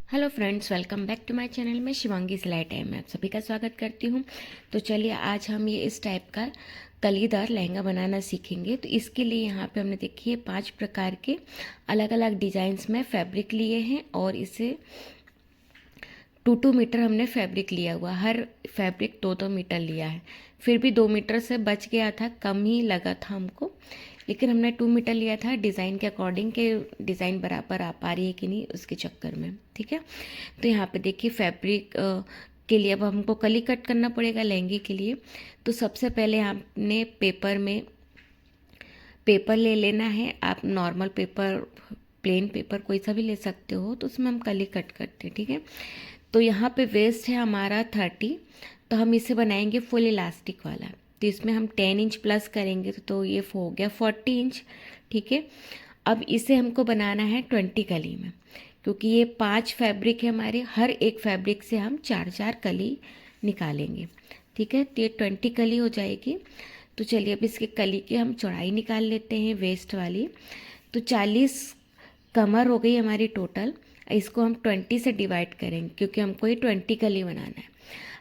Hello friends, welcome back to my channel में शिवांगी सिलाई time में आप सभी का स्वागत करती हूँ। तो चलिए आज हम ये इस टाइप का कलीदार लहंगा बनाना सीखेंगे। तो इसके लिए यहाँ पे हमने देखिए 5 प्रकार के अलग अलग डिज़ाइंस में फैब्रिक लिए हैं और इसे 2-2 मीटर हमने फैब्रिक लिया हुआ, हर फैब्रिक 2-2 मीटर लिया है। फिर भी 2 मीटर से बच गया था, कम ही लगा था हमको, लेकिन हमने 2 मीटर लिया था डिज़ाइन के अकॉर्डिंग के डिज़ाइन बराबर आ पा रही है कि नहीं उसके चक्कर में। ठीक है, तो यहाँ पे देखिए फैब्रिक के लिए अब हमको कली कट करना पड़ेगा लहंगे के लिए। तो सबसे पहले आपने पेपर ले लेना है। आप नॉर्मल पेपर, प्लेन पेपर कोई सा भी ले सकते हो, तो उसमें हम कली कट करते हैं। ठीक है, तो यहाँ पे वेस्ट है हमारा 30, तो हम इसे बनाएंगे फुल इलास्टिक वाला। तो इसमें हम 10 इंच प्लस करेंगे तो ये हो गया 40 इंच। ठीक है, अब इसे हमको बनाना है 20 कली में, क्योंकि ये 5 फैब्रिक है हमारे, हर एक फैब्रिक से हम 4-4 कली निकालेंगे। ठीक है, तो ये 20 कली हो जाएगी। तो चलिए अब इसके कली की हम चौड़ाई निकाल लेते हैं वेस्ट वाली। तो 40 कमर हो गई हमारी टोटल। इसको हम 20 से डिवाइड करेंगे क्योंकि हमको ये 20 कली बनाना है।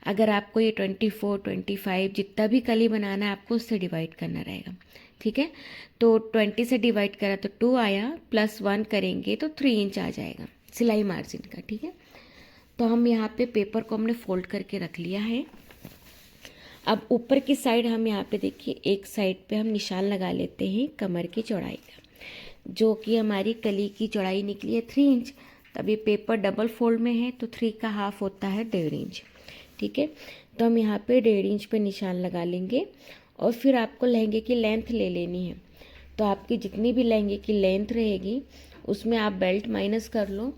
अगर आपको ये 24, 25 जितना भी कली बनाना है आपको उससे डिवाइड करना रहेगा। ठीक है, तो 20 से डिवाइड करा तो 2 आया, +1 करेंगे तो 3 इंच आ जाएगा सिलाई मार्जिन का। ठीक है, तो हम यहाँ पे पेपर को हमने फोल्ड करके रख लिया है। अब ऊपर की साइड हम यहाँ पे देखिए एक साइड पे हम निशान लगा लेते हैं कमर की चौड़ाई का, जो कि हमारी कली की चौड़ाई निकली है 3 इंच। तब ये पेपर डबल फोल्ड में है तो 3 का हाफ होता है 1.5 इंच। ठीक है, तो हम यहाँ पे 1.5 इंच पे निशान लगा लेंगे और फिर आपको लहंगे की लेंथ ले लेनी है। तो आपकी जितनी भी लहंगे की लेंथ रहेगी उसमें आप बेल्ट माइनस कर लो,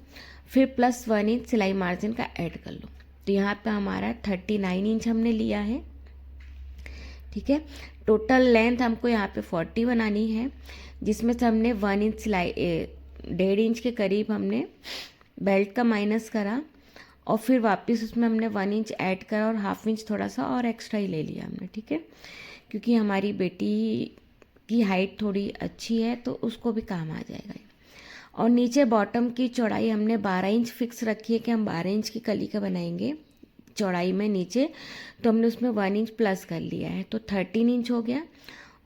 फिर +1 इंच सिलाई मार्जिन का ऐड कर लो। तो यहाँ पे हमारा 39 इंच हमने लिया है। ठीक है, टोटल लेंथ हमको यहाँ पे 40 बनानी है, जिसमें से हमने 1 इंच सिलाई 1.5 इंच के करीब हमने बेल्ट का माइनस करा और फिर वापस उसमें हमने 1 इंच ऐड करा और हाफ इंच थोड़ा सा और एक्स्ट्रा ही ले लिया हमने। ठीक है, क्योंकि हमारी बेटी की हाइट थोड़ी अच्छी है तो उसको भी काम आ जाएगा। और नीचे बॉटम की चौड़ाई हमने 12 इंच फिक्स रखी है कि हम 12 इंच की कली का बनाएंगे चौड़ाई में नीचे। तो हमने उसमें 1 इंच प्लस कर लिया है तो 13 इंच हो गया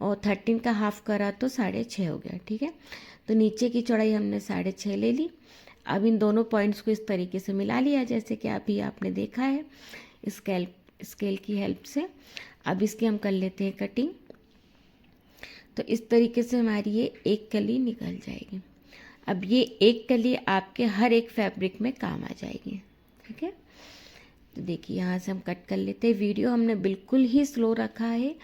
और 13 का हाफ करा तो 6.5 हो गया। ठीक है, तो नीचे की चौड़ाई हमने 6.5 ले ली। अब इन दोनों पॉइंट्स को इस तरीके से मिला लिया जैसे कि अभी आपने देखा है स्केल की हेल्प से। अब इसकी हम कर लेते हैं कटिंग। तो इस तरीके से हमारी ये एक कली निकल जाएगी। अब ये एक कली आपके हर एक फैब्रिक में काम आ जाएगी। ठीक है, तो देखिए यहाँ से हम कट कर लेते हैं। वीडियो हमने बिल्कुल ही स्लो रखा है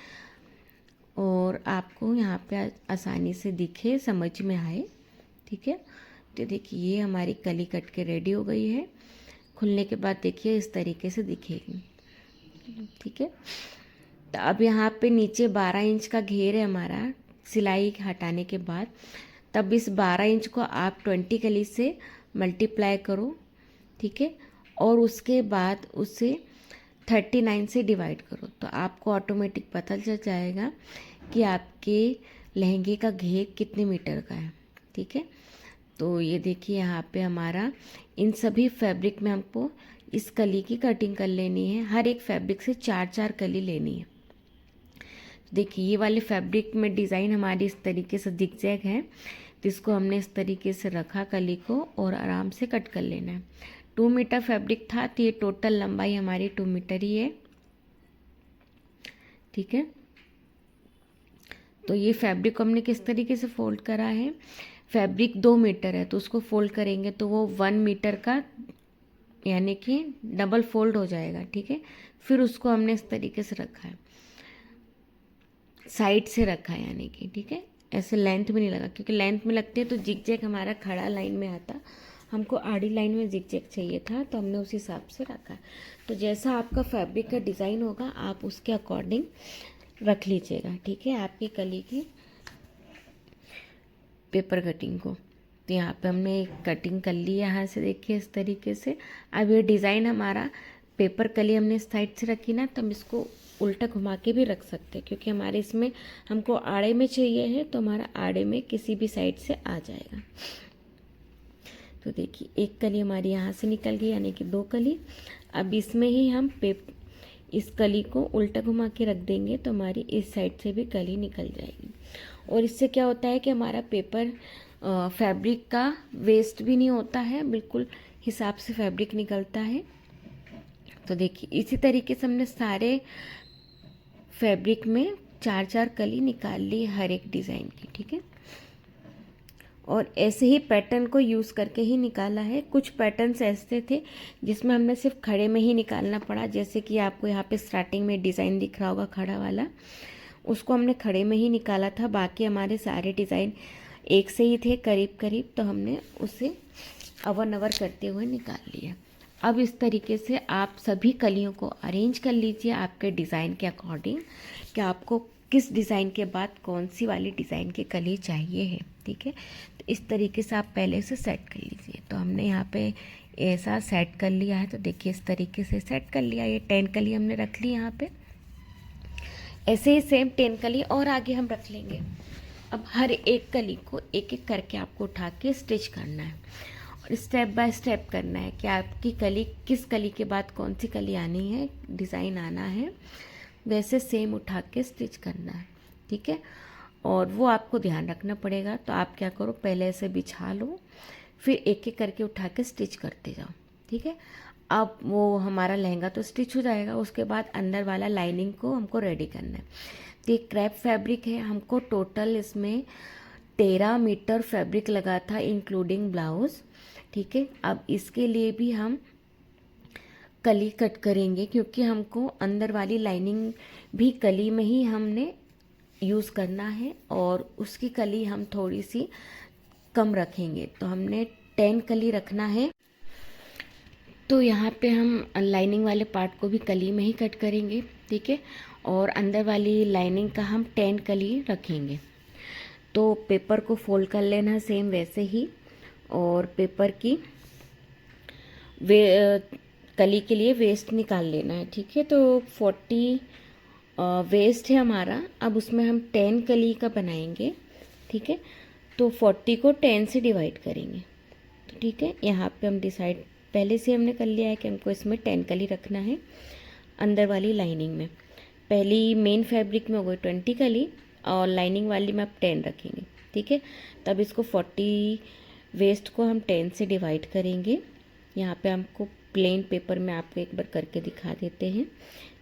और आपको यहाँ पे आसानी से दिखे, समझ में आए। ठीक है, तो देखिए ये हमारी कली कट के रेडी हो गई है। खुलने के बाद देखिए इस तरीके से दिखेगी। ठीक है, तो अब यहाँ पे नीचे 12 इंच का घेर है हमारा सिलाई हटाने के बाद। तब इस 12 इंच को आप 20 कली से मल्टीप्लाई करो। ठीक है, और उसके बाद उसे 39 से डिवाइड करो तो आपको ऑटोमेटिक पता चल जाएगा कि आपके लहंगे का घेर कितने मीटर का है। ठीक है, तो ये देखिए यहाँ पे हमारा इन सभी फैब्रिक में हमको इस कली की कटिंग कर लेनी है। हर एक फैब्रिक से 4-4 कली लेनी है। देखिए ये वाले फैब्रिक में डिज़ाइन हमारी इस तरीके से जिगजैग है, तो इसको हमने इस तरीके से रखा कली को और आराम से कट कर लेना है। 2 मीटर फैब्रिक था तो ये टोटल लंबाई हमारी 2 मीटर ही है। ठीक है, तो ये फैब्रिक को हमने किस तरीके से फोल्ड करा है, फैब्रिक 2 मीटर है तो उसको फोल्ड करेंगे तो वो 1 मीटर का यानी कि डबल फोल्ड हो जाएगा। ठीक है, फिर उसको हमने इस तरीके से रखा है, साइड से रखा है यानी कि। ठीक है, ऐसे लेंथ में नहीं लगा, क्योंकि लेंथ में लगते हैं तो जिगजैग हमारा खड़ा लाइन में आता, हमको आड़ी लाइन में जिगजैग चाहिए था तो हमने उस हिसाब से रखा। तो जैसा आपका फैब्रिक का डिज़ाइन होगा आप उसके अकॉर्डिंग रख लीजिएगा। ठीक है, आपकी कली की पेपर कटिंग को। तो यहाँ पे हमने एक कटिंग कर ली है यहाँ से, देखिए इस तरीके से। अब ये डिज़ाइन हमारा पेपर कली हमने इस साइड से रखी ना, तो हम इसको उल्टा घुमा के भी रख सकते हैं, क्योंकि हमारे इसमें हमको आड़े में चाहिए है तो हमारा आड़े में किसी भी साइड से आ जाएगा। तो देखिए एक कली हमारी यहाँ से निकल गई, यानी कि 2 कली। अब इसमें ही हम इस कली को उल्टा घुमा के रख देंगे तो हमारी इस साइड से भी कली निकल जाएगी। और इससे क्या होता है कि हमारा पेपर फैब्रिक का वेस्ट भी नहीं होता है, बिल्कुल हिसाब से फैब्रिक निकलता है। तो देखिए इसी तरीके से हमने सारे फैब्रिक में 4-4 कली निकाल ली हर एक डिज़ाइन की, ठीक है। और ऐसे ही पैटर्न को यूज़ करके ही निकाला है। कुछ पैटर्न्स ऐसे थे जिसमें हमने सिर्फ खड़े में ही निकालना पड़ा, जैसे कि आपको यहाँ पे स्टार्टिंग में डिज़ाइन दिख रहा होगा खड़ा वाला, उसको हमने खड़े में ही निकाला था। बाकी हमारे सारे डिज़ाइन एक से ही थे करीब करीब, तो हमने उसे अवर नवर करते हुए निकाल लिया। अब इस तरीके से आप सभी कलियों को अरेंज कर लीजिए आपके डिज़ाइन के अकॉर्डिंग कि आपको किस डिज़ाइन के बाद कौन सी वाली डिज़ाइन की कली चाहिए है, ठीक है। तो इस तरीके से आप पहले से सेट कर लीजिए। तो हमने यहाँ पे ऐसा सेट कर लिया है, तो देखिए इस तरीके से सेट कर लिया। ये 10 कली हमने रख ली यहाँ पे। ऐसे ही सेम 10 कली और आगे हम रख लेंगे। अब हर एक कली को एक एक करके आपको उठा के स्टिच करना है और स्टेप बाय स्टेप करना है कि आपकी कली किस कली के बाद कौन सी कली आनी है, डिज़ाइन आना है, वैसे सेम उठा के स्टिच करना है, ठीक है। और वो आपको ध्यान रखना पड़ेगा। तो आप क्या करो, पहले ऐसे बिछा लो, फिर एक एक करके उठा के स्टिच करते जाओ, ठीक है। अब वो हमारा लहंगा तो स्टिच हो जाएगा, उसके बाद अंदर वाला लाइनिंग को हमको रेडी करना है। तो ये क्रेप फैब्रिक है, हमको टोटल इसमें 13 मीटर फैब्रिक लगा था इंक्लूडिंग ब्लाउज, ठीक है। अब इसके लिए भी हम कली कट करेंगे क्योंकि हमको अंदर वाली लाइनिंग भी कली में ही हमने यूज़ करना है और उसकी कली हम थोड़ी सी कम रखेंगे। तो हमने 10 कली रखना है। तो यहाँ पे हम लाइनिंग वाले पार्ट को भी कली में ही कट करेंगे, ठीक है। और अंदर वाली लाइनिंग का हम 10 कली रखेंगे। तो पेपर को फोल्ड कर लेना सेम वैसे ही, और पेपर की कली के लिए वेस्ट निकाल लेना है, ठीक है। तो 40 वेस्ट है हमारा। अब उसमें हम 10 कली का बनाएंगे, ठीक है। तो 40 को 10 से डिवाइड करेंगे, तो ठीक है। यहाँ पे हम डिसाइड पहले से हमने कर लिया है कि हमको इसमें 10 कली रखना है अंदर वाली लाइनिंग में। पहली मेन फैब्रिक में हो गई 20 कली और लाइनिंग वाली में अब 10 रखेंगे, ठीक है। तब इसको 40 वेस्ट को हम 10 से डिवाइड करेंगे। यहाँ पे हमको प्लेन पेपर में आपको एक बार करके दिखा देते हैं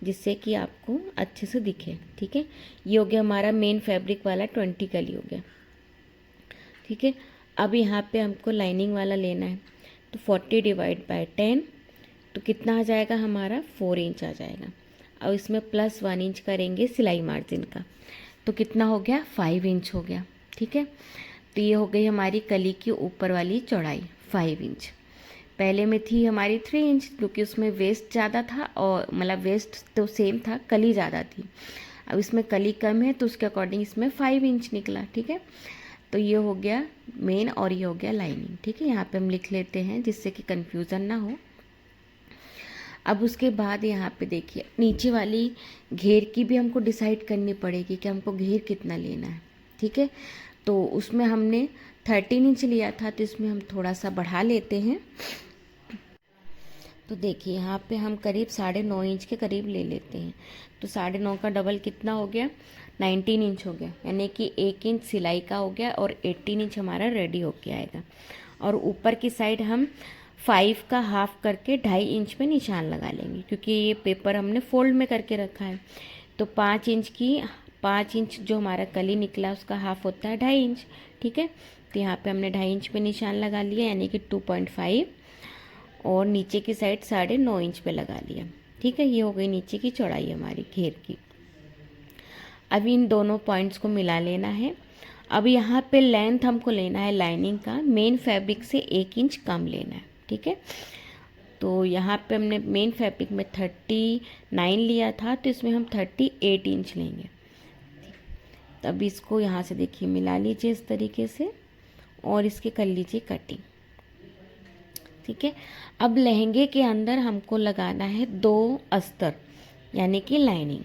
जिससे कि आपको अच्छे से दिखे, ठीक है। ये हो गया हमारा मेन फैब्रिक वाला 20 कली हो गया, ठीक है। अब यहाँ पे हमको लाइनिंग वाला लेना है, तो 40 डिवाइड बाय 10 तो कितना आ जाएगा हमारा 4 इंच आ जाएगा। अब इसमें प्लस 1 इंच करेंगे सिलाई मार्जिन का, तो कितना हो गया 5 इंच हो गया, ठीक है। तो ये हो गई हमारी कली की ऊपर वाली चौड़ाई 5 इंच। पहले में थी हमारी 3 इंच क्योंकि उसमें वेस्ट ज़्यादा था, और मतलब वेस्ट तो सेम था, कली ज़्यादा थी। अब इसमें कली कम है तो उसके अकॉर्डिंग इसमें 5 इंच निकला, ठीक है। तो ये हो गया मेन और ये हो गया लाइनिंग, ठीक है। यहाँ पे हम लिख लेते हैं जिससे कि कंफ्यूजन ना हो। अब उसके बाद यहाँ पे देखिए नीचे वाली घेर की भी हमको डिसाइड करनी पड़ेगी कि हमको घेर कितना लेना है, ठीक है। तो उसमें हमने 13 इंच लिया था, तो इसमें हम थोड़ा सा बढ़ा लेते हैं। तो देखिए यहाँ पे हम करीब 9.5 इंच के करीब ले लेते हैं। तो 9.5 का डबल कितना हो गया 19 इंच हो गया, यानी कि 1 इंच सिलाई का हो गया और 18 इंच हमारा रेडी होके आएगा। और ऊपर की साइड हम 5 का हाफ करके 2.5 इंच पे निशान लगा लेंगे क्योंकि ये पेपर हमने फोल्ड में करके रखा है। तो 5 इंच जो हमारा कली निकला उसका हाफ होता है 2.5 इंच, ठीक है। तो यहाँ पे हमने 2.5 इंच पे निशान लगा लिया, यानी कि 2.5, और नीचे की साइड 9.5 इंच पे लगा लिया, ठीक है। ये हो गई नीचे की चौड़ाई हमारी घेर की। अब इन दोनों पॉइंट्स को मिला लेना है। अब यहाँ पे लेंथ हमको लेना है लाइनिंग का मेन फैब्रिक से 1 इंच कम लेना है, ठीक है। तो यहाँ पे हमने मेन फैब्रिक में 39 लिया था, तो इसमें हम 38 इंच लेंगे। तब इसको यहाँ से देखिए मिला लीजिए इस तरीके से और इसके कर लीजिए कटिंग, ठीक है। अब लहंगे के अंदर हमको लगाना है 2 अस्तर यानी कि लाइनिंग,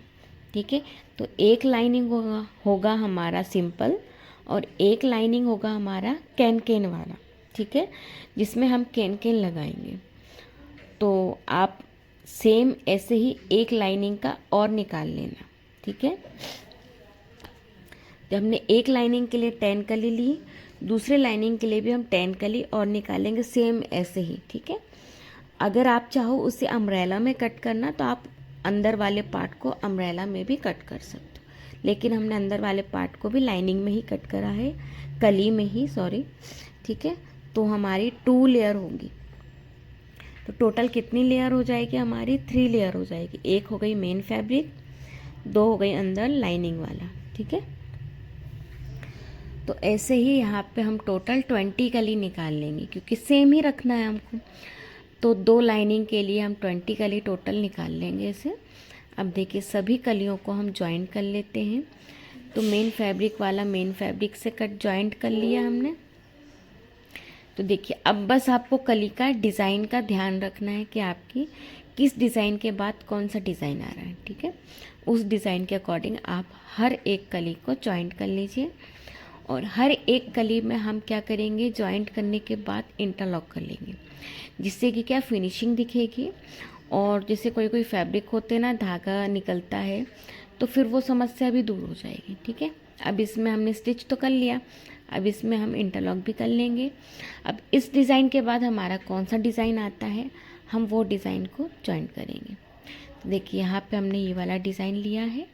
ठीक है। तो एक लाइनिंग होगा हमारा सिंपल और एक लाइनिंग होगा हमारा कैन कैन वाला, ठीक है, जिसमें हम कैन कैन लगाएंगे। तो आप सेम ऐसे ही एक लाइनिंग का और निकाल लेना, ठीक है। जब हमने एक लाइनिंग के लिए 10 कली ली, दूसरे लाइनिंग के लिए भी हम 10 कली और निकालेंगे सेम ऐसे ही, ठीक है। अगर आप चाहो उसे अम्ब्रेला में कट करना तो आप अंदर वाले पार्ट को अम्ब्रेला में भी कट कर सकते हो, लेकिन हमने अंदर वाले पार्ट को भी लाइनिंग में ही कट करा है, कली में ही, सॉरी, ठीक है। तो हमारी 2 लेयर होगी। तो टोटल कितनी लेयर हो जाएगी हमारी? 3 लेयर हो जाएगी। एक हो गई मेन फैब्रिक, 2 हो गई अंदर लाइनिंग वाला, ठीक है। तो ऐसे ही यहाँ पे हम टोटल 20 कली निकाल लेंगे, क्योंकि सेम ही रखना है हमको। तो 2 लाइनिंग के लिए हम 20 कली टोटल निकाल लेंगे ऐसे। अब देखिए सभी कलियों को हम जॉइंट कर लेते हैं। तो मेन फैब्रिक वाला मेन फैब्रिक से कट जॉइंट कर लिया हमने। तो देखिए अब बस आपको कली का डिज़ाइन का ध्यान रखना है कि आपकी किस डिज़ाइन के बाद कौन सा डिज़ाइन आ रहा है, ठीक है। उस डिज़ाइन के अकॉर्डिंग आप हर एक कली को जॉइंट कर लीजिए। और हर एक कली में हम क्या करेंगे, जॉइंट करने के बाद इंटरलॉक कर लेंगे, जिससे कि क्या फिनिशिंग दिखेगी। और जैसे कोई कोई फैब्रिक होते ना, धागा निकलता है, तो फिर वो समस्या भी दूर हो जाएगी, ठीक है। अब इसमें हमने स्टिच तो कर लिया, अब इसमें हम इंटरलॉक भी कर लेंगे। अब इस डिज़ाइन के बाद हमारा कौन सा डिज़ाइन आता है, हम वो डिज़ाइन को जॉइंट करेंगे। तो देखिए यहाँ पे हमने ये वाला डिज़ाइन लिया है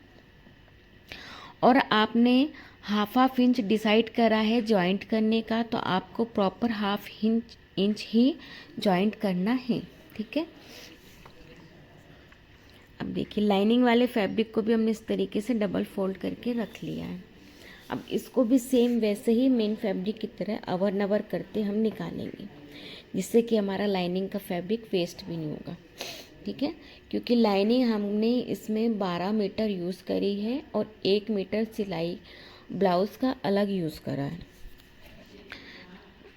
और आपने हाफ इंच डिसाइड करा है जॉइंट करने का, तो आपको प्रॉपर हाफ इंच ही जॉइंट करना है, ठीक है। अब देखिए लाइनिंग वाले फैब्रिक को भी हमने इस तरीके से डबल फोल्ड करके रख लिया है। अब इसको भी सेम वैसे ही मेन फैब्रिक की तरह अवर नवर करते हम निकालेंगे, जिससे कि हमारा लाइनिंग का फैब्रिक वेस्ट भी नहीं होगा, ठीक है। क्योंकि लाइनिंग हमने इसमें 12 मीटर यूज़ करी है और 1 मीटर सिलाई ब्लाउज़ का अलग यूज़ करा है।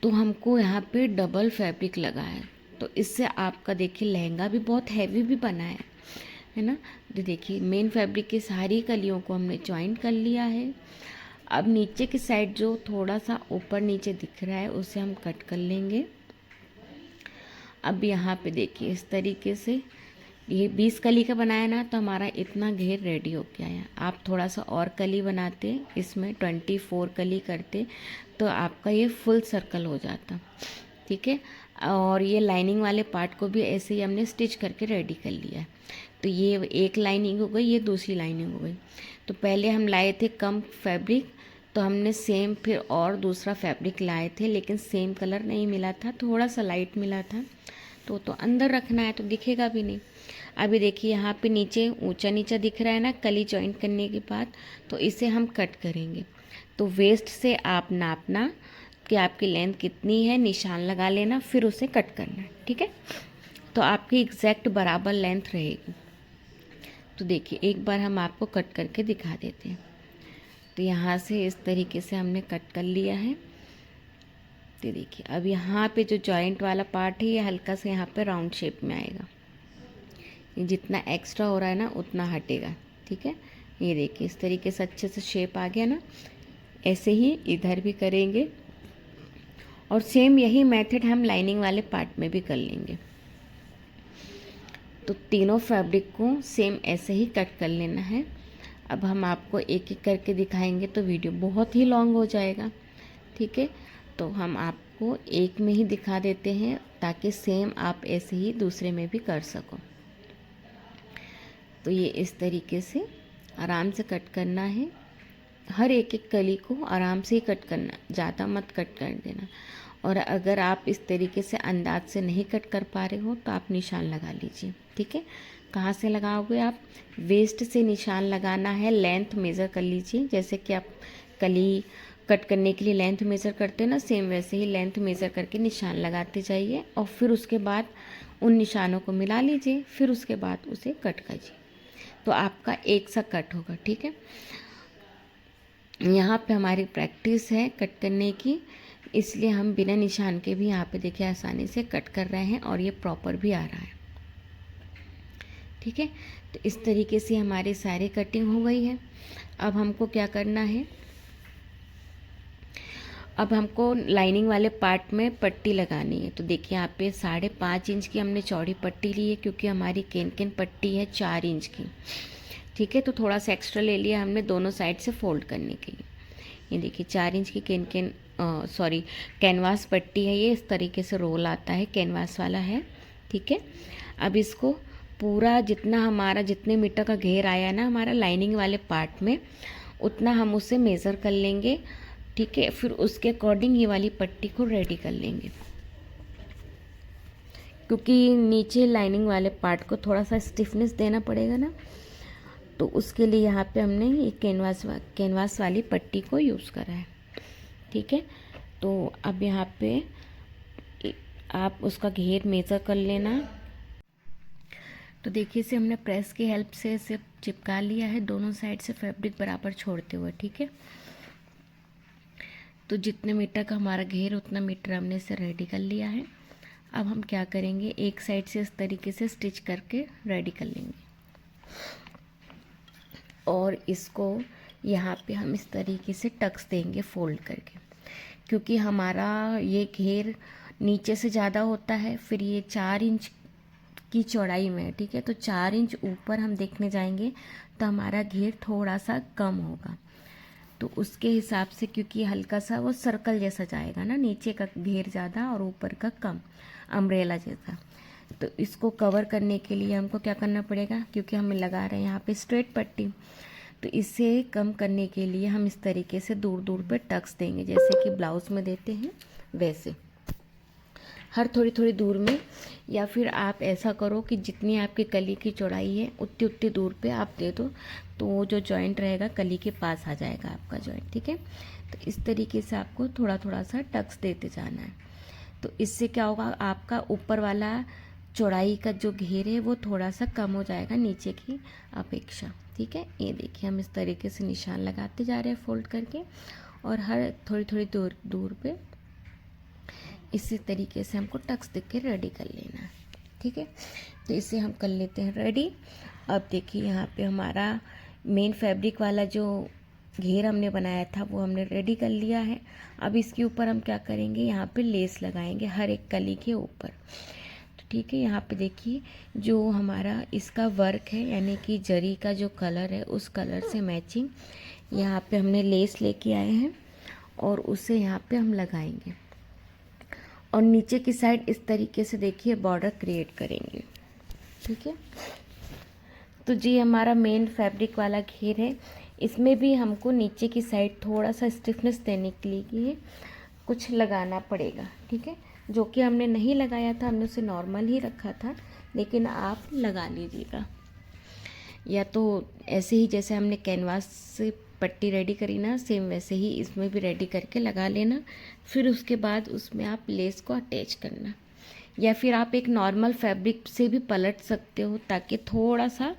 तो हमको यहाँ पे डबल फैब्रिक लगा है, तो इससे आपका देखिए लहंगा भी बहुत हैवी भी बना है ना। तो देखिए मेन फैब्रिक की सारी कलियों को हमने जॉइंट कर लिया है। अब नीचे की साइड जो थोड़ा सा ऊपर नीचे दिख रहा है उसे हम कट कर लेंगे। अब यहाँ पे देखिए इस तरीके से ये 20 कली का बनाया ना, तो हमारा इतना घेर रेडी हो गया है। आप थोड़ा सा और कली बनाते, इसमें 24 कली करते, तो आपका ये फुल सर्कल हो जाता, ठीक है। और ये लाइनिंग वाले पार्ट को भी ऐसे ही हमने स्टिच करके रेडी कर लिया है। तो ये एक लाइनिंग हो गई, ये दूसरी लाइनिंग हो गई। तो पहले हम लाए थे कम फैब्रिक, तो हमने सेम फिर और दूसरा फैब्रिक लाए थे, लेकिन सेम कलर नहीं मिला था, थोड़ा सा लाइट मिला था। तो अंदर रखना है तो दिखेगा भी नहीं। अभी देखिए यहाँ पे नीचे ऊंचा नीचा दिख रहा है ना कली जॉइंट करने के बाद, तो इसे हम कट करेंगे। तो वेस्ट से आप नापना कि आपकी लेंथ कितनी है, निशान लगा लेना, फिर उसे कट करना है, ठीक है। तो आपकी एग्जैक्ट बराबर लेंथ रहेगी। तो देखिए एक बार हम आपको कट करके दिखा देते हैं। तो यहाँ से इस तरीके से हमने कट कर लिया है। तो देखिए अब यहाँ पे जो जॉइंट वाला पार्ट है ये हल्का से यहाँ पे राउंड शेप में आएगा, ये जितना एक्स्ट्रा हो रहा है ना उतना हटेगा, ठीक है। ये देखिए इस तरीके से अच्छे से शेप आ गया ना। ऐसे ही इधर भी करेंगे और सेम यही मेथड हम लाइनिंग वाले पार्ट में भी कर लेंगे। तो तीनों फैब्रिक को सेम ऐसे ही कट कर लेना है। अब हम आपको एक एक करके दिखाएंगे तो वीडियो बहुत ही लॉन्ग हो जाएगा, ठीक है। तो हम आपको एक में ही दिखा देते हैं ताकि सेम आप ऐसे ही दूसरे में भी कर सको। तो ये इस तरीके से आराम से कट करना है, हर एक एक कली को आराम से ही कट करना, ज़्यादा मत कट कर देना। और अगर आप इस तरीके से अंदाज से नहीं कट कर पा रहे हो तो आप निशान लगा लीजिए, ठीक है। कहाँ से लगाओगे आप? वेस्ट से निशान लगाना है, लेंथ मेज़र कर लीजिए। जैसे कि आप कली कट करने के लिए लेंथ मेज़र करते हैं ना, सेम वैसे ही लेंथ मेज़र करके निशान लगाते जाइए और फिर उसके बाद उन निशानों को मिला लीजिए, फिर उसके बाद उसे कट कीजिए, तो आपका एक सा कट होगा, ठीक है। यहाँ पे हमारी प्रैक्टिस है कट करने की, इसलिए हम बिना निशान के भी यहाँ पे देखिए आसानी से कट कर रहे हैं और ये प्रॉपर भी आ रहा है, ठीक है। तो इस तरीके से हमारी सारी कटिंग हो गई है। अब हमको क्या करना है, अब हमको लाइनिंग वाले पार्ट में पट्टी लगानी है। तो देखिए यहाँ पे 5.5 इंच की हमने चौड़ी पट्टी ली है, क्योंकि हमारी केन पट्टी है 4 इंच की। ठीक है, तो थोड़ा सा एक्स्ट्रा ले लिया हमने दोनों साइड से फोल्ड करने के लिए। ये देखिए 4 इंच की कैनवास पट्टी है, ये इस तरीके से रोल आता है, कैनवास वाला है। ठीक है, अब इसको पूरा जितने मीटर का घेर आया ना हमारा लाइनिंग वाले पार्ट में, उतना हम उसे मेज़र कर लेंगे। ठीक है, फिर उसके अकॉर्डिंग ये वाली पट्टी को रेडी कर लेंगे, क्योंकि नीचे लाइनिंग वाले पार्ट को थोड़ा सा स्टिफनेस देना पड़ेगा ना, तो उसके लिए यहाँ पे हमने ये कैनवास वाली पट्टी को यूज़ करा है। ठीक है, तो अब यहाँ पे आप उसका घेर मेज़र कर लेना। तो देखिए इसे हमने प्रेस की हेल्प से इसे चिपका लिया है दोनों साइड से, फैब्रिक बराबर छोड़ते हुए। ठीक है, तो जितने मीटर का हमारा घेर उतना मीटर हमने इसे रेडी कर लिया है। अब हम क्या करेंगे, एक साइड से इस तरीके से स्टिच करके रेडी कर लेंगे, और इसको यहाँ पे हम इस तरीके से टक्स देंगे फोल्ड करके, क्योंकि हमारा ये घेर नीचे से ज़्यादा होता है, फिर ये 4 इंच की चौड़ाई में है। ठीक है, तो 4 इंच ऊपर हम देखने जाएंगे तो हमारा घेर थोड़ा सा कम होगा, तो उसके हिसाब से, क्योंकि हल्का सा वो सर्कल जैसा जाएगा ना, नीचे का घेर ज़्यादा और ऊपर का कम, अम्ब्रेला जैसा। तो इसको कवर करने के लिए हमको क्या करना पड़ेगा, क्योंकि हम लगा रहे हैं यहाँ पे स्ट्रेट पट्टी, तो इसे कम करने के लिए हम इस तरीके से दूर दूर पे टक्स देंगे, जैसे कि ब्लाउज में देते हैं वैसे, हर थोड़ी थोड़ी दूर में। या फिर आप ऐसा करो कि जितनी आपकी कली की चौड़ाई है उतनी उतनी दूर पे आप दे दो, तो वो जो जॉइंट रहेगा कली के पास आ जाएगा आपका जॉइंट। ठीक है, तो इस तरीके से आपको थोड़ा थोड़ा सा टक्स देते जाना है। तो इससे क्या होगा, आपका ऊपर वाला चौड़ाई का जो घेर है वो थोड़ा सा कम हो जाएगा नीचे की अपेक्षा। ठीक है, ये देखिए हम इस तरीके से निशान लगाते जा रहे हैं फोल्ड करके, और हर थोड़ी थोड़ी दूर पे इसी तरीके से हमको टक्स देख के रेडी कर लेना है। ठीक है, तो इसे हम कर लेते हैं रेडी। अब देखिए यहाँ पे हमारा मेन फैब्रिक वाला जो घेर हमने बनाया था वो हमने रेडी कर लिया है। अब इसके ऊपर हम क्या करेंगे, यहाँ पे लेस लगाएंगे हर एक कली के ऊपर। तो ठीक है, यहाँ पे देखिए जो हमारा इसका वर्क है, यानी कि जरी का जो कलर है उस कलर से मैचिंग यहाँ पे हमने लेस लेके आए हैं, और उसे यहाँ पे हम लगाएंगे, और नीचे की साइड इस तरीके से देखिए बॉर्डर क्रिएट करेंगे। ठीक है, तो जी हमारा मेन फैब्रिक वाला घेर है, इसमें भी हमको नीचे की साइड थोड़ा सा स्टिफनेस देने के लिए कुछ लगाना पड़ेगा। ठीक है, जो कि हमने नहीं लगाया था, हमने उसे नॉर्मल ही रखा था, लेकिन आप लगा लीजिएगा, या तो ऐसे ही जैसे हमने कैनवास से पट्टी रेडी करी ना, सेम वैसे ही इसमें भी रेडी करके लगा लेना। फिर उसके बाद उसमें आप लेस को अटैच करना, या फिर आप एक नॉर्मल फैब्रिक से भी पलट सकते हो ताकि थोड़ा सा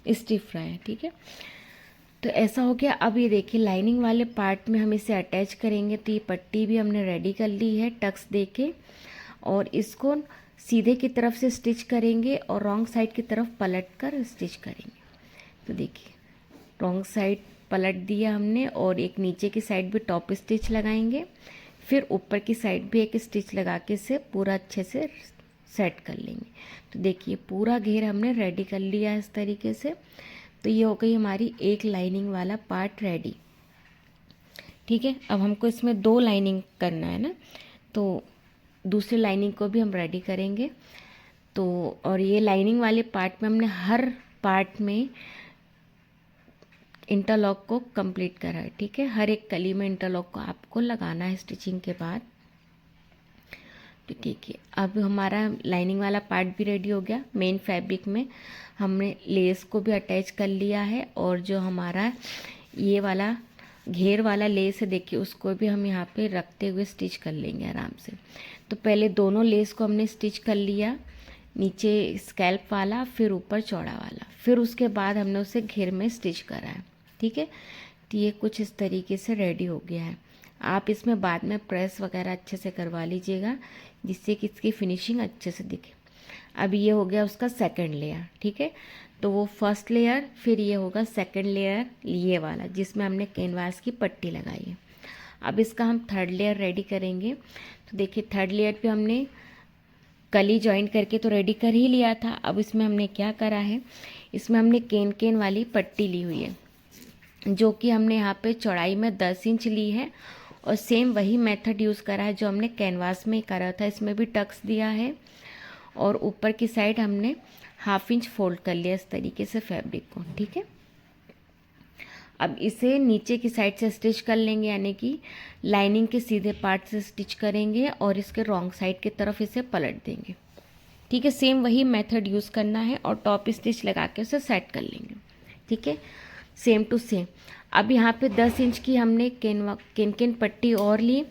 स्टिफ रहे। ठीक है, तो ऐसा हो गया। अब ये देखिए लाइनिंग वाले पार्ट में हम इसे अटैच करेंगे, तो ये पट्टी भी हमने रेडी कर ली है टक्स दे के, और इसको सीधे की तरफ से स्टिच करेंगे और रॉन्ग साइड की तरफ पलट कर स्टिच करेंगे। तो देखिए रॉन्ग साइड पलट दिया हमने, और एक नीचे की साइड भी टॉप स्टिच लगाएंगे, फिर ऊपर की साइड भी एक स्टिच लगा के इसे पूरा अच्छे से सेट कर लेंगे। तो देखिए पूरा घेर हमने रेडी कर लिया है इस तरीके से। तो ये हो गई हमारी एक लाइनिंग वाला पार्ट रेडी। ठीक है, अब हमको इसमें 2 लाइनिंग करना है ना, तो दूसरी लाइनिंग को भी हम रेडी करेंगे। तो और ये लाइनिंग वाले पार्ट में हमने हर पार्ट में इंटरलॉक को कंप्लीट करा है। ठीक है, हर एक कली में इंटरलॉक को आपको लगाना है स्टिचिंग के बाद। तो ठीक है, अब हमारा लाइनिंग वाला पार्ट भी रेडी हो गया। मेन फैब्रिक में हमने लेस को भी अटैच कर लिया है, और जो हमारा ये वाला घेर वाला लेस है देखिए उसको भी हम यहाँ पे रखते हुए स्टिच कर लेंगे आराम से। तो पहले दोनों लेस को हमने स्टिच कर लिया, नीचे स्कैल्प वाला फिर ऊपर चौड़ा वाला, फिर उसके बाद हमने उसे घेर में स्टिच करा है। ठीक है, तो ये कुछ इस तरीके से रेडी हो गया है। आप इसमें बाद में प्रेस वगैरह अच्छे से करवा लीजिएगा, जिससे कि इसकी फिनिशिंग अच्छे से दिखे। अब ये हो गया उसका सेकंड लेयर। ठीक है, तो वो फर्स्ट लेयर, फिर ये होगा सेकंड लेयर ये वाला जिसमें हमने कैनवास की पट्टी लगाई है। अब इसका हम थर्ड लेयर रेडी करेंगे। तो देखिए थर्ड लेयर पे हमने कली जॉइन करके तो रेडी कर ही लिया था। अब इसमें हमने क्या करा है, इसमें हमने केन केन वाली पट्टी ली हुई है, जो कि हमने यहाँ पे चौड़ाई में 10 इंच ली है, और सेम वही मेथड यूज़ करा है जो हमने कैनवास में करा था। इसमें भी टक्स दिया है, और ऊपर की साइड हमने 1/2 इंच फोल्ड कर लिया इस तरीके से फैब्रिक को। ठीक है, अब इसे नीचे की साइड से स्टिच कर लेंगे, यानी कि लाइनिंग के सीधे पार्ट से स्टिच करेंगे और इसके रॉन्ग साइड की तरफ इसे पलट देंगे। ठीक है, सेम वही मेथड यूज़ करना है, और टॉप स्टिच लगा के उसे सेट कर लेंगे। ठीक है, सेम टू सेम। अब यहाँ पे 10 इंच की हमने केन पट्टी और ली,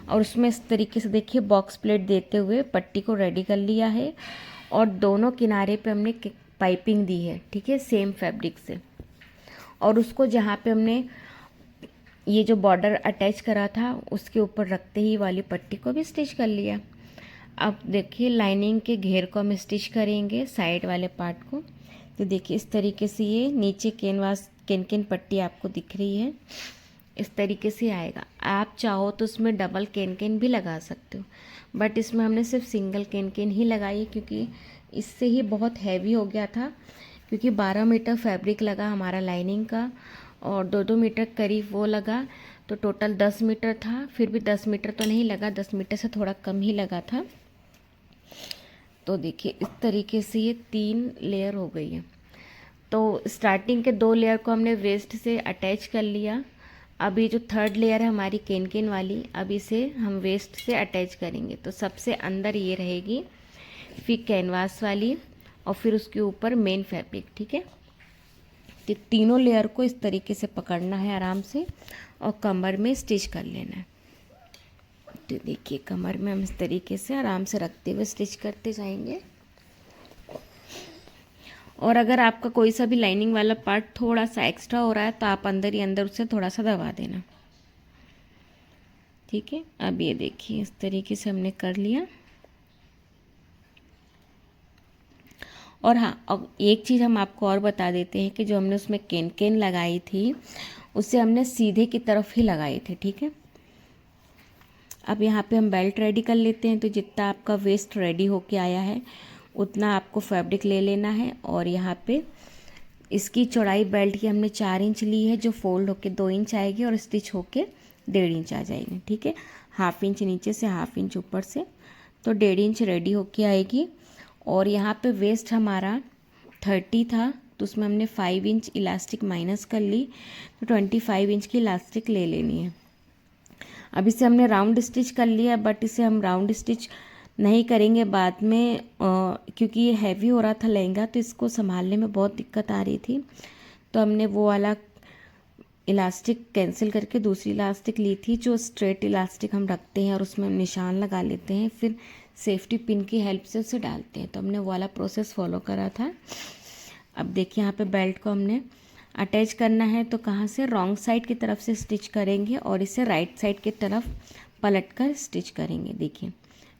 और उसमें इस तरीके से देखिए बॉक्स प्लेट देते हुए पट्टी को रेडी कर लिया है, और दोनों किनारे पे हमने पाइपिंग दी है। ठीक है, सेम फैब्रिक से, और उसको जहाँ पे हमने ये जो बॉर्डर अटैच करा था उसके ऊपर रखते ही वाली पट्टी को भी स्टिच कर लिया। अब देखिए लाइनिंग के घेर को हम स्टिच करेंगे, साइड वाले पार्ट को। तो देखिए इस तरीके से ये नीचे केन पट्टी आपको दिख रही है, इस तरीके से आएगा। आप चाहो तो उसमें डबल केन भी लगा सकते हो, बट इसमें हमने सिर्फ सिंगल केन ही लगाई है, क्योंकि इससे ही बहुत हैवी हो गया था, क्योंकि 12 मीटर फैब्रिक लगा हमारा लाइनिंग का, और 2-2 मीटर करीब वो लगा, तो टोटल 10 मीटर था। फिर भी 10 मीटर तो नहीं लगा, 10 मीटर से थोड़ा कम ही लगा था। तो देखिए इस तरीके से ये 3 लेयर हो गई है। तो स्टार्टिंग के 2 लेयर को हमने वेस्ट से अटैच कर लिया। अब ये जो थर्ड लेयर है हमारी केन वाली, अब इसे हम वेस्ट से अटैच करेंगे। तो सबसे अंदर ये रहेगी, फिर कैनवास वाली, और फिर उसके ऊपर मेन फैब्रिक। ठीक है, तो तीनों लेयर को इस तरीके से पकड़ना है आराम से, और कमर में स्टिच कर लेना है। तो देखिए कमर में हम इस तरीके से आराम से रखते हुए स्टिच करते जाएंगे। और अगर आपका कोई सा भी लाइनिंग वाला पार्ट थोड़ा सा एक्स्ट्रा हो रहा है तो आप अंदर ही अंदर उसे थोड़ा सा दबा देना। ठीक है, अब ये देखिए इस तरीके से हमने कर लिया। और हाँ, अब एक चीज़ हम आपको और बता देते हैं कि जो हमने उसमें केन लगाई थी उसे हमने सीधे की तरफ ही लगाई थी। ठीक है, अब यहाँ पे हम बेल्ट रेडी कर लेते हैं। तो जितना आपका वेस्ट रेडी होके आया है उतना आपको फैब्रिक ले लेना है, और यहाँ पे इसकी चौड़ाई बेल्ट की हमने 4 इंच ली है, जो फोल्ड होके 2 इंच आएगी और स्टिच होके 1.5 इंच आ जाएगी। ठीक है, 1/2 इंच नीचे से 1/2 इंच ऊपर से, तो 1.5 इंच रेडी होके आएगी। और यहाँ पे वेस्ट हमारा 30 था, तो उसमें हमने 5 इंच इलास्टिक माइनस कर ली, तो 25 इंच की इलास्टिक ले लेनी है। अब इसे हमने राउंड स्टिच कर लिया, बट इसे हम राउंड स्टिच नहीं करेंगे बाद में, क्योंकि ये हैवी हो रहा था लहंगा, तो इसको संभालने में बहुत दिक्कत आ रही थी। तो हमने वो वाला इलास्टिक कैंसिल करके दूसरी इलास्टिक ली थी, जो स्ट्रेट इलास्टिक हम रखते हैं और उसमें हम निशान लगा लेते हैं, फिर सेफ्टी पिन की हेल्प से उसे डालते हैं। तो हमने वो वाला प्रोसेस फॉलो करा था। अब देखिए यहाँ पे बेल्ट को हमने अटैच करना है, तो कहाँ से, रॉन्ग साइड की तरफ से स्टिच करेंगे और इसे राइट साइड की तरफ पलट कर स्टिच करेंगे। देखिए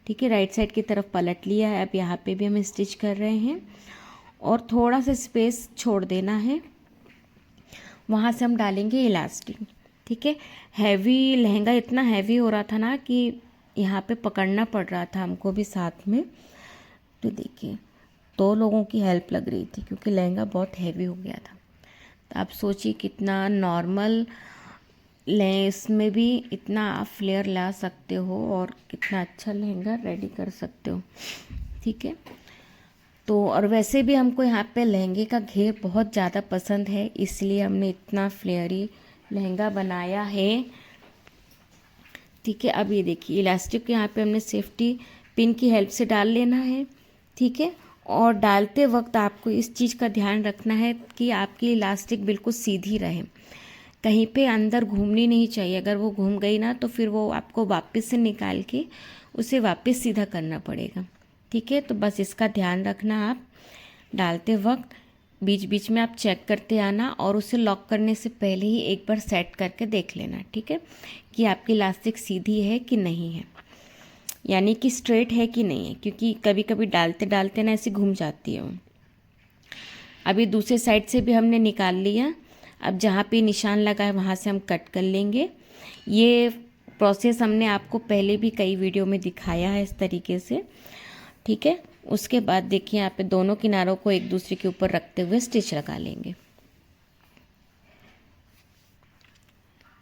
ठीक है, राइट साइड की तरफ पलट लिया है। अब यहाँ पे भी हम स्टिच कर रहे हैं, और थोड़ा सा स्पेस छोड़ देना है, वहाँ से हम डालेंगे इलास्टिक। ठीक है, हैवी लहंगा इतना हैवी हो रहा था ना कि यहाँ पे पकड़ना पड़ रहा था हमको भी साथ में। तो देखिए 2 लोगों की हेल्प लग रही थी, क्योंकि लहंगा बहुत हैवी हो गया था। तो आप सोचिए कितना नॉर्मल लेस में भी इतना आप फ्लेयर ला सकते हो, और कितना अच्छा लहंगा रेडी कर सकते हो। ठीक है, तो और वैसे भी हमको यहाँ पे लहंगे का घेर बहुत ज़्यादा पसंद है, इसलिए हमने इतना फ्लेयरी लहंगा बनाया है। ठीक है, अब ये देखिए इलास्टिक यहाँ पे हमने सेफ्टी पिन की हेल्प से डाल लेना है। ठीक है, और डालते वक्त आपको इस चीज़ का ध्यान रखना है कि आपकी इलास्टिक बिल्कुल सीधी रहे, कहीं पे अंदर घूमनी नहीं चाहिए। अगर वो घूम गई ना तो फिर वो आपको वापस से निकाल के उसे वापस सीधा करना पड़ेगा। ठीक है, तो बस इसका ध्यान रखना आप डालते वक्त, बीच बीच में आप चेक करते आना, और उसे लॉक करने से पहले ही एक बार सेट करके देख लेना। ठीक है, कि आपकी इलास्टिक सीधी है कि नहीं है, यानी कि स्ट्रेट है कि नहीं है, क्योंकि कभी कभी डालते डालते ना ऐसे घूम जाती है वो। अभी दूसरे साइड से भी हमने निकाल लिया। अब जहाँ पे निशान लगा है वहाँ से हम कट कर लेंगे। ये प्रोसेस हमने आपको पहले भी कई वीडियो में दिखाया है इस तरीके से, ठीक है। उसके बाद देखिए यहाँ पे दोनों किनारों को एक दूसरे के ऊपर रखते हुए स्टिच लगा लेंगे।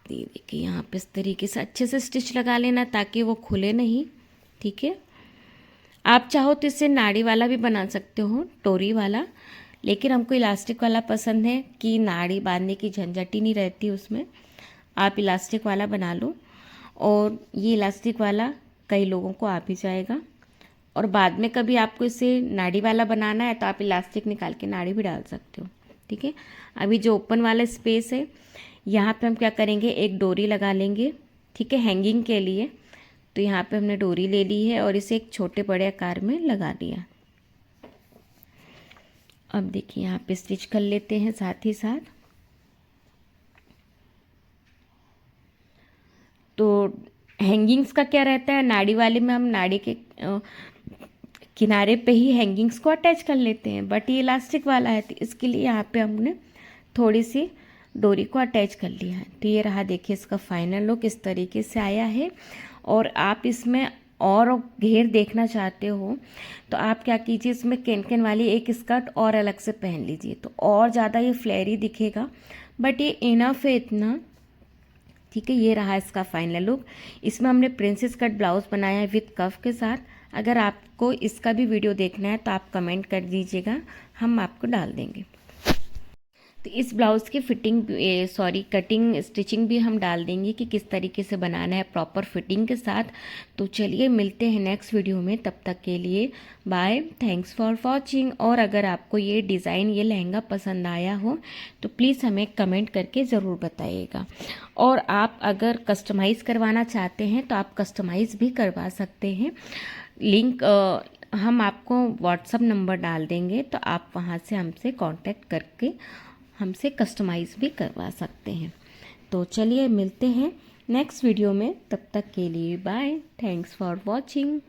देखिए यहाँ पे इस तरीके से अच्छे से स्टिच लगा लेना ताकि वो खुले नहीं, ठीक है। आप चाहो तो इससे नाड़ी वाला भी बना सकते हो, टोरी वाला, लेकिन हमको इलास्टिक वाला पसंद है कि नाड़ी बांधने की झंझट ही नहीं रहती उसमें। आप इलास्टिक वाला बना लो, और ये इलास्टिक वाला कई लोगों को आ भी जाएगा। और बाद में कभी आपको इसे नाड़ी वाला बनाना है तो आप इलास्टिक निकाल के नाड़ी भी डाल सकते हो, ठीक है। अभी जो ओपन वाला स्पेस है यहाँ पे हम क्या करेंगे, एक डोरी लगा लेंगे, ठीक है, हैंगिंग के लिए। तो यहाँ पे हमने डोरी ले ली है और इसे एक छोटे बड़े आकार में लगा दिया। अब देखिए यहाँ पे स्टिच कर लेते हैं साथ ही साथ। तो हैंगिंग्स का क्या रहता है, नाड़ी वाले में हम नाड़ी के किनारे पे ही हैंगिंग्स को अटैच कर लेते हैं, बट ये इलास्टिक वाला है तो इसके लिए यहाँ पे हमने थोड़ी सी डोरी को अटैच कर लिया है। तो ये रहा, देखिए इसका फाइनल लुक इस तरीके से आया है। और आप इसमें और घेर देखना चाहते हो तो आप क्या कीजिए, इसमें कैन वाली एक स्कर्ट और अलग से पहन लीजिए, तो और ज़्यादा ये फ्लेयरी दिखेगा, बट ये इनफ है इतना, ठीक है। ये रहा इसका फाइनल लुक। इसमें हमने प्रिंसेस कट ब्लाउज बनाया है विथ कफ के साथ। अगर आपको इसका भी वीडियो देखना है तो आप कमेंट कर दीजिएगा, हम आपको डाल देंगे। तो इस ब्लाउज़ की कटिंग स्टिचिंग भी हम डाल देंगे कि किस तरीके से बनाना है प्रॉपर फिटिंग के साथ। तो चलिए मिलते हैं नेक्स्ट वीडियो में, तब तक के लिए बाय, थैंक्स फॉर वॉचिंग। और अगर आपको ये डिज़ाइन, ये लहंगा पसंद आया हो तो प्लीज़ हमें कमेंट करके ज़रूर बताइएगा। और आप अगर कस्टमाइज़ करवाना चाहते हैं तो आप कस्टमाइज़ भी करवा सकते हैं। लिंक हम आपको व्हाट्सअप नंबर डाल देंगे, तो आप वहाँ से हमसे कांटेक्ट करके हमसे कस्टमाइज़ भी करवा सकते हैं। तो चलिए मिलते हैं नेक्स्ट वीडियो में, तब तक के लिए बाय, थैंक्स फॉर वॉचिंग।